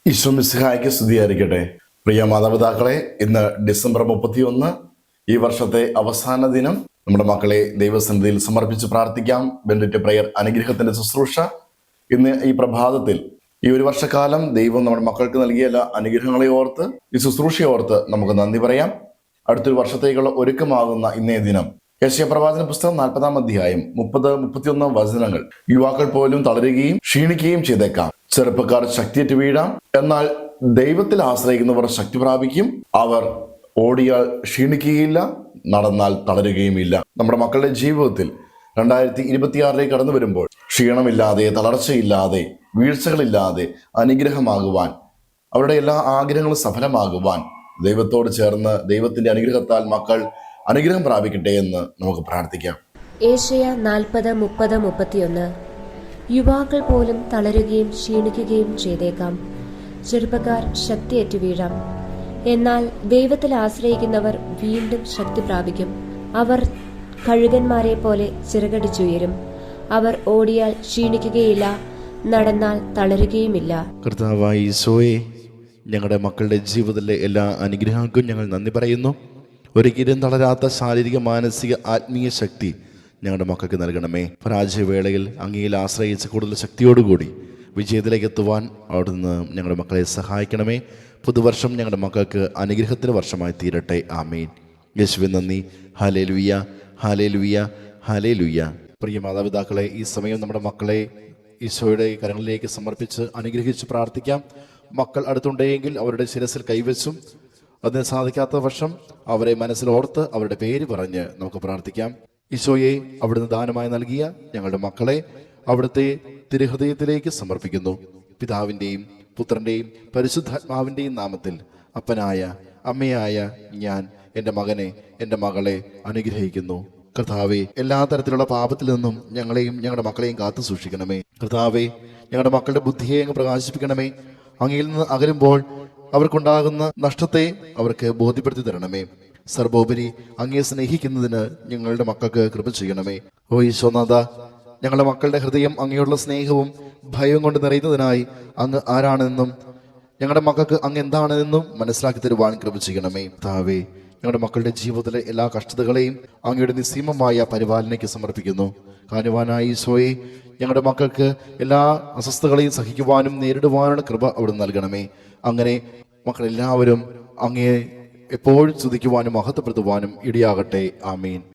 ഈശോ മിശിഹായ്ക്ക് സ്തുതിയായിരിക്കട്ടെ. പ്രിയ മാതാപിതാക്കളെ, ഇന്ന് ഡിസംബർ 31, ഈ വർഷത്തെ അവസാന ദിനം. നമ്മുടെ മക്കളെ ദൈവസന്നിധിയിൽ സമർപ്പിച്ച് പ്രാർത്ഥിക്കാം. ബെനഡിക്ട് പ്രയർ അനുഗ്രഹത്തിന്റെ ശുശ്രൂഷ ഇന്ന് ഈ പ്രഭാതത്തിൽ ഈ ഒരു വർഷക്കാലം ദൈവം നമ്മുടെ മക്കൾക്ക് നൽകിയ എല്ലാ അനുഗ്രഹങ്ങളെ ഓർത്ത്, ഈ ശുശ്രൂഷയെ ഓർത്ത് നമുക്ക് നന്ദി പറയാം. അടുത്തൊരു വർഷത്തേക്കുള്ള ഒരുക്കമാകുന്ന ഇന്നേ ദിനം യെശയ്യാ പ്രവാചന പുസ്തകം 40-ാം അധ്യായം 30-31 വചനങ്ങൾ. യുവാക്കൾ പോലും തളരുകയും ക്ഷീണിക്കുകയും ചെയ്തേക്കാം, ചെറുപ്പക്കാർ ശക്തിയേറ്റ് വീഴാം, എന്നാൽ ദൈവത്തിൽ ആശ്രയിക്കുന്നവർ ശക്തി പ്രാപിക്കും. അവർ ഓടിയാൽ ക്ഷീണിക്കുകയില്ല, നടന്നാൽ തളരുകയുമില്ല. നമ്മുടെ മക്കളുടെ ജീവിതത്തിൽ 2026 കടന്നു വരുമ്പോൾ ക്ഷീണമില്ലാതെ, തളർച്ചയില്ലാതെ, വീഴ്ചകളില്ലാതെ അനുഗ്രഹമാകുവാൻ, അവരുടെ എല്ലാ ആഗ്രഹങ്ങളും സഫലമാകുവാൻ ദൈവത്തോട് ചേർന്ന് ദൈവത്തിന്റെ അനുഗ്രഹത്താൽ മക്കൾ അനുഗ്രഹം പ്രാപിക്കട്ടെ എന്ന് നമുക്ക് പ്രാർത്ഥിക്കാം. യെശയ്യാ 40:30-31 യുവാക്കൾ പോലും തളരുകയും ക്ഷീണിക്കുകയും ചെയ്തേക്കാം, ചെറുപ്പക്കാർ ശക്തിയേറ്റു വീഴാം, എന്നാൽ ദൈവത്തിൽ ആശ്രയിക്കുന്നവർ വീണ്ടും ശക്തി പ്രാപിക്കും. അവർ കഴുകന്മാരെ പോലെ ചിറകടിച്ചുയരും. അവർ ഓടിയാൽ ക്ഷീണിക്കുകയില്ല, നടന്നാൽ തളരുകയുമില്ല. കർത്താവായ ഈശോയെ, ഞങ്ങളുടെ മക്കളുടെ ജീവിതത്തിലെ എല്ലാ അനുഗ്രഹങ്ങൾക്കും ഞങ്ങൾ നന്ദി പറയുന്നു. ഒരിക്കലും തളരാത്ത ശാരീരിക, മാനസിക, ആത്മീയ ശക്തി ഞങ്ങളുടെ മക്കൾക്ക് നൽകണമേ. പരാജയവേളയിൽ അങ്ങയിൽ ആശ്രയിച്ച് കൂടുതൽ ശക്തിയോടുകൂടി വിജയത്തിലേക്ക് എത്തുവാൻ അവിടുന്ന് ഞങ്ങളുടെ മക്കളെ സഹായിക്കണമേ. പുതുവർഷം ഞങ്ങളുടെ മക്കൾക്ക് അനുഗ്രഹത്തിൻ്റെ വർഷമായി തീരട്ടെ. ആമേൻ. യേശുവേ നന്ദി. Hallelujah, hallelujah, hallelujah. പ്രിയ മാതാപിതാക്കളെ, ഈ സമയം നമ്മുടെ മക്കളെ ഈശോയുടെ കരങ്ങളിലേക്ക് സമർപ്പിച്ച് അനുഗ്രഹിച്ച് പ്രാർത്ഥിക്കാം. മക്കൾ അടുത്തുണ്ടെങ്കിൽ അവരുടെ ശിരസിൽ കൈവച്ചും, അതിന് സാധിക്കാത്ത പക്ഷം അവരെ മനസ്സിലോർത്ത് അവരുടെ പേര് പറഞ്ഞ് നമുക്ക് പ്രാർത്ഥിക്കാം. ഈശോയെ, അവിടുന്ന് ദാനമായി നൽകിയ ഞങ്ങളുടെ മക്കളെ അവിടുത്തെ തിരുഹൃദയത്തിലേക്ക് സമർപ്പിക്കുന്നു. പിതാവിൻ്റെയും പുത്രൻ്റെയും പരിശുദ്ധാത്മാവിൻ്റെയും നാമത്തിൽ അപ്പനായ അമ്മയായ ഞാൻ എൻ്റെ മകനെ, എൻ്റെ മകളെ അനുഗ്രഹിക്കുന്നു. കർത്താവെ, എല്ലാ തരത്തിലുള്ള പാപത്തിൽ നിന്നും ഞങ്ങളെയും ഞങ്ങളുടെ മക്കളെയും കാത്തു സൂക്ഷിക്കണമേ. കർത്താവെ, ഞങ്ങളുടെ മക്കളുടെ ബുദ്ധിയെ അങ്ങ് പ്രകാശിപ്പിക്കണമേ. അങ്ങയിൽ നിന്ന് അകലുമ്പോൾ അവർക്കുണ്ടാകുന്ന നഷ്ടത്തെ അവർക്ക് ബോധ്യപ്പെടുത്തി തരണമേ. സർവോപരി അങ്ങയെ സ്നേഹിക്കുന്നതിന് ഞങ്ങളുടെ മക്കൾക്ക് കൃപ ചെയ്യണമേ. ഓ ഈശോനാഥ, ഞങ്ങളുടെ മക്കളുടെ ഹൃദയം അങ്ങയോടുള്ള സ്നേഹവും ഭയവും കൊണ്ട് നിറയുന്നതിനായി അങ്ങ് ആരാണെന്നും ഞങ്ങളുടെ മക്കൾക്ക് അങ്ങ് എന്താണെന്നും മനസ്സിലാക്കി തരുവാൻ കൃപ ചെയ്യണമേ. താവേ, ഞങ്ങളുടെ മക്കളുടെ ജീവിതത്തിലെ എല്ലാ കഷ്ടതകളെയും അങ്ങയുടെ നിസ്സീമമായ പരിപാലനയ്ക്ക് സമർപ്പിക്കുന്നു. കാനുവാനായ ഈശോയെ, ഞങ്ങളുടെ മക്കൾക്ക് എല്ലാ അസ്വസ്ഥതകളെയും സഹിക്കുവാനും നേരിടുവാനുള്ള കൃപ അവിടെ നൽകണമേ. അങ്ങനെ മക്കളെല്ലാവരും അങ്ങയെ എപ്പോഴും സ്തുതിക്കുവാനും മഹത്വപ്പെടുത്തുവാനും ഇടയാകട്ടെ. ആമീൻ.